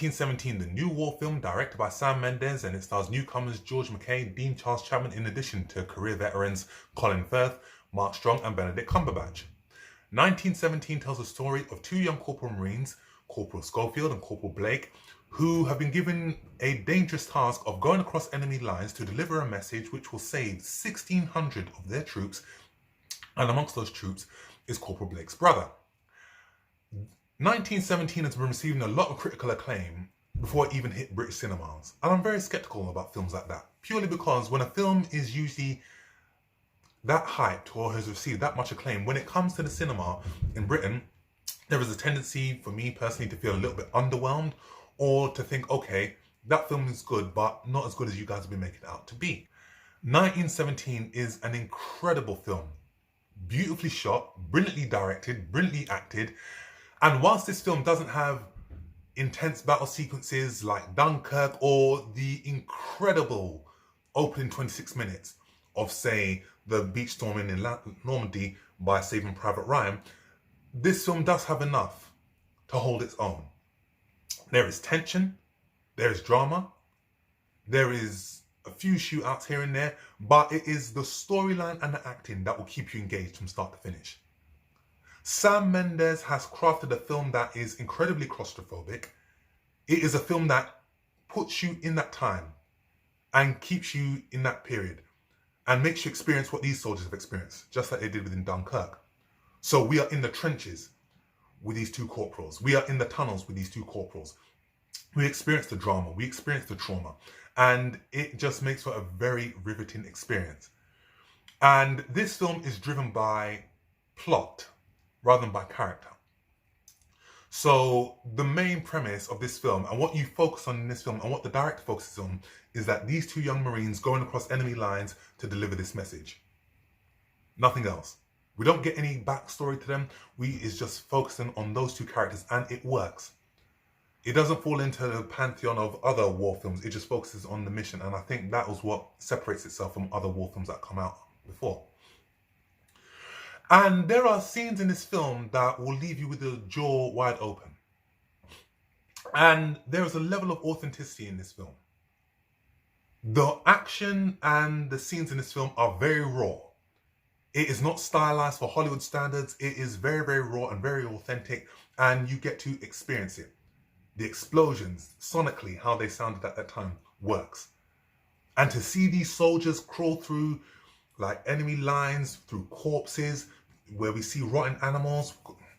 1917, the new war film directed by Sam Mendes, and it stars newcomers George McKay, Dean Charles Chapman, in addition to career veterans Colin Firth, Mark Strong and Benedict Cumberbatch. 1917 tells the story of two young Corporal Marines, Corporal Schofield and Corporal Blake, who have been given a dangerous task of going across enemy lines to deliver a message which will save 1,600 of their troops, and amongst those troops is Corporal Blake's brother. 1917 has been receiving a lot of critical acclaim before it even hit British cinemas, and I'm very skeptical about films like that, purely because when a film is usually that hyped or has received that much acclaim, when it comes to the cinema in Britain, there is a tendency for me personally to feel a little bit underwhelmed, or to think, okay, that film is good, but not as good as you guys have been making it out to be. 1917 is an incredible film, beautifully shot, brilliantly directed, brilliantly acted, and whilst this film doesn't have intense battle sequences like Dunkirk or the incredible opening 26 minutes of, say, the beach storming in Normandy by Saving Private Ryan, this film does have enough to hold its own. There is tension, there is drama, there is a few shootouts here and there, but it is the storyline and the acting that will keep you engaged from start to finish. Sam Mendes has crafted a film that is incredibly claustrophobic. It is a film that puts you in that time and keeps you in that period and makes you experience what these soldiers have experienced, just like they did within Dunkirk. So we are in the trenches with these two corporals. We are in the tunnels with these two corporals. We experience the drama, we experience the trauma, and it just makes for a very riveting experience. And this film is driven by plot rather than by character. So the main premise of this film and what you focus on in this film and what the director focuses on is that these two young Marines going across enemy lines to deliver this message. Nothing else. We don't get any backstory to them. It's just focusing on those two characters, and it works. It doesn't fall into the pantheon of other war films. It just focuses on the mission, and I think that was what separates itself from other war films that come out before. And there are scenes in this film that will leave you with the jaw wide open. And there is a level of authenticity in this film. The action and the scenes in this film are very raw. It is not stylized for Hollywood standards. It is very, very raw and very authentic, and you get to experience it. The explosions, sonically, how they sounded at that time, works. And to see these soldiers crawl through like enemy lines, through corpses, where we see rotten animals,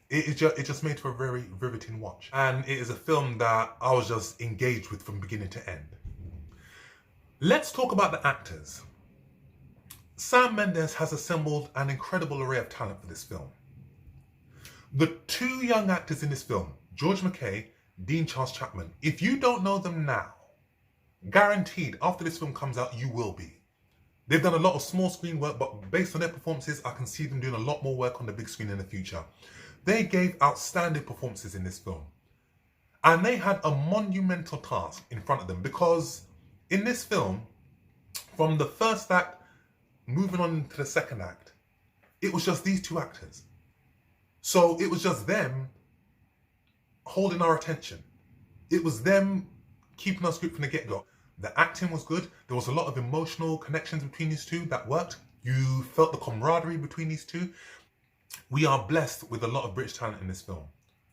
it just made for a very riveting watch. And it is a film that I was just engaged with from beginning to end. Let's talk about the actors. Sam Mendes has assembled an incredible array of talent for this film. The two young actors in this film, George McKay, Dean Charles Chapman, if you don't know them now, guaranteed after this film comes out, you will be. They've done a lot of small screen work, but based on their performances, I can see them doing a lot more work on the big screen in the future. They gave outstanding performances in this film. And they had a monumental task in front of them, because in this film, from the first act, moving on to the second act, it was just these two actors. So it was just them holding our attention. It was them keeping us gripped from the get-go. The acting was good. There was a lot of emotional connections between these two that worked. You felt the camaraderie between these two. We are blessed with a lot of British talent in this film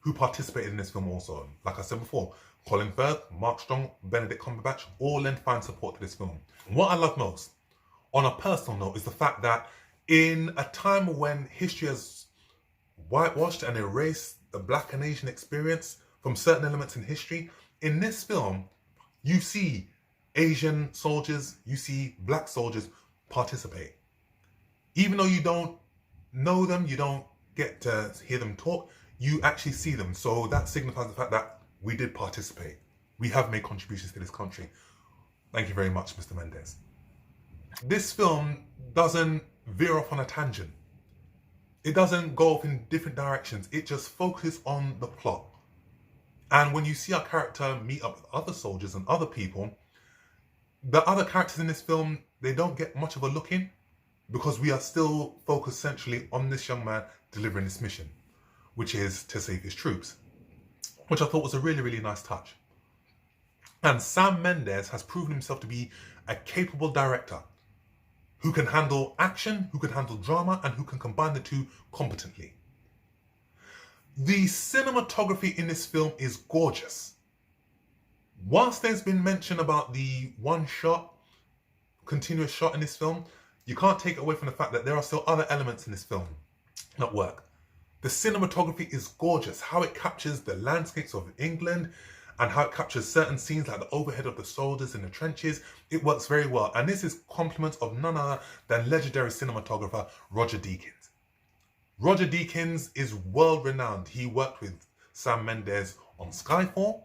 who participated in this film also. Like I said before, Colin Firth, Mark Strong, Benedict Cumberbatch all lent fine support to this film. What I love most, on a personal note, is the fact that in a time when history has whitewashed and erased the Black and Asian experience from certain elements in history, in this film, you see Asian soldiers, you see Black soldiers participate. Even though you don't know them, you don't get to hear them talk, you actually see them. So that signifies the fact that we did participate. We have made contributions to this country. Thank you very much, Mr. Mendes. This film doesn't veer off on a tangent. It doesn't go off in different directions. It just focuses on the plot. And when you see our character meet up with other soldiers and other people, the other characters in this film, they don't get much of a look in, because we are still focused centrally on this young man delivering this mission, which is to save his troops, which I thought was a really, really nice touch. And Sam Mendes has proven himself to be a capable director who can handle action, who can handle drama, and who can combine the two competently. The cinematography in this film is gorgeous. Whilst there's been mention about the one shot, continuous shot in this film, you can't take away from the fact that there are still other elements in this film that work. The cinematography is gorgeous. How it captures the landscapes of England and how it captures certain scenes like the overhead of the soldiers in the trenches. It works very well. And this is compliments of none other than legendary cinematographer Roger Deakins. Roger Deakins is world renowned. He worked with Sam Mendes on Skyfall.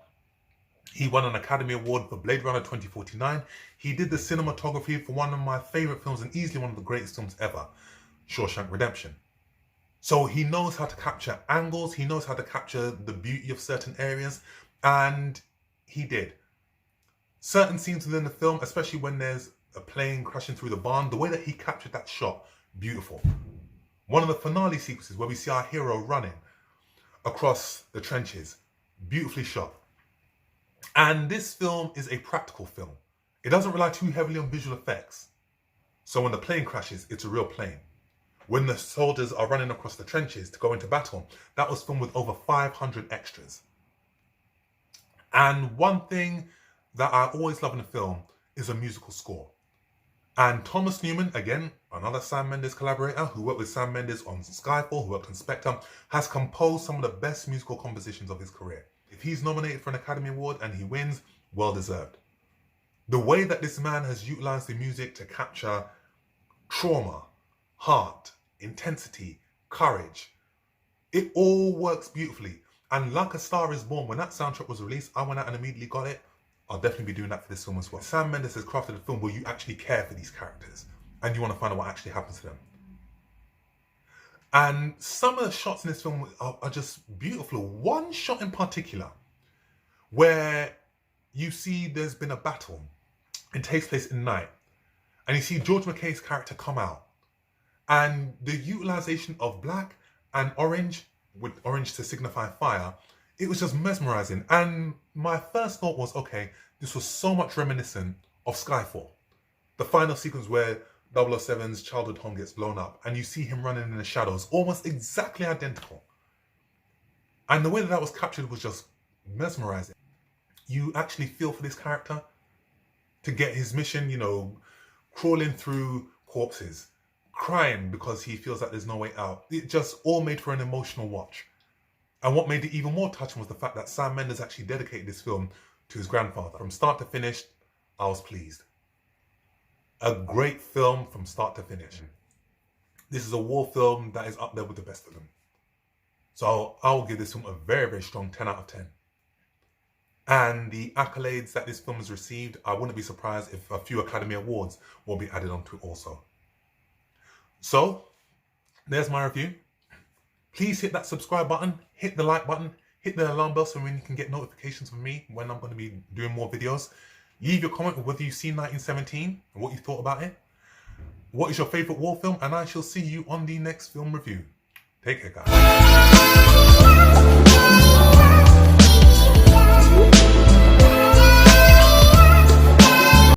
He won an Academy Award for Blade Runner 2049. He did the cinematography for one of my favorite films and easily one of the greatest films ever, Shawshank Redemption. So he knows how to capture angles, he knows how to capture the beauty of certain areas, and he did. Certain scenes within the film, especially when there's a plane crashing through the barn, the way that he captured that shot, beautiful. One of the finale sequences where we see our hero running across the trenches, beautifully shot. And this film is a practical film. It doesn't rely too heavily on visual effects. So when the plane crashes, it's a real plane. When the soldiers are running across the trenches to go into battle, that was filmed with over 500 extras. And one thing that I always love in a film is a musical score. And Thomas Newman, again, another Sam Mendes collaborator who worked with Sam Mendes on Skyfall, who worked on Spectre, has composed some of the best musical compositions of his career. If he's nominated for an Academy Award and he wins, well deserved. The way that this man has utilized the music to capture trauma, heart, intensity, courage, it all works beautifully. And like A Star Is Born, when that soundtrack was released, I went out and immediately got it. I'll definitely be doing that for this film as well. Sam Mendes has crafted a film where you actually care for these characters and you want to find out what actually happens to them. And some of the shots in this film are just beautiful. One shot in particular where you see there's been a battle. It takes place in night. And you see George McKay's character come out. And the utilization of black and orange, with orange to signify fire, it was just mesmerizing. And my first thought was, okay, this was so much reminiscent of Skyfall. The final sequence where 007's childhood home gets blown up and you see him running in the shadows, almost exactly identical. And the way that was captured was just mesmerizing. You actually feel for this character to get his mission, you know, crawling through corpses, crying because he feels like there's no way out. It just all made for an emotional watch. And what made it even more touching was the fact that Sam Mendes actually dedicated this film to his grandfather. From start to finish, I was pleased. A great film from start to finish. This is a war film that is up there with the best of them. So I will give this film a very, very strong 10 out of 10. And the accolades that this film has received, I wouldn't be surprised if a few Academy Awards will be added onto it also. So, there's my review. Please hit that subscribe button, hit the like button, hit the alarm bell so when you can get notifications from me when I'm going to be doing more videos. Leave your comment with whether you've seen 1917 and what you thought about it. What is your favourite war film? And I shall see you on the next film review. Take care, guys.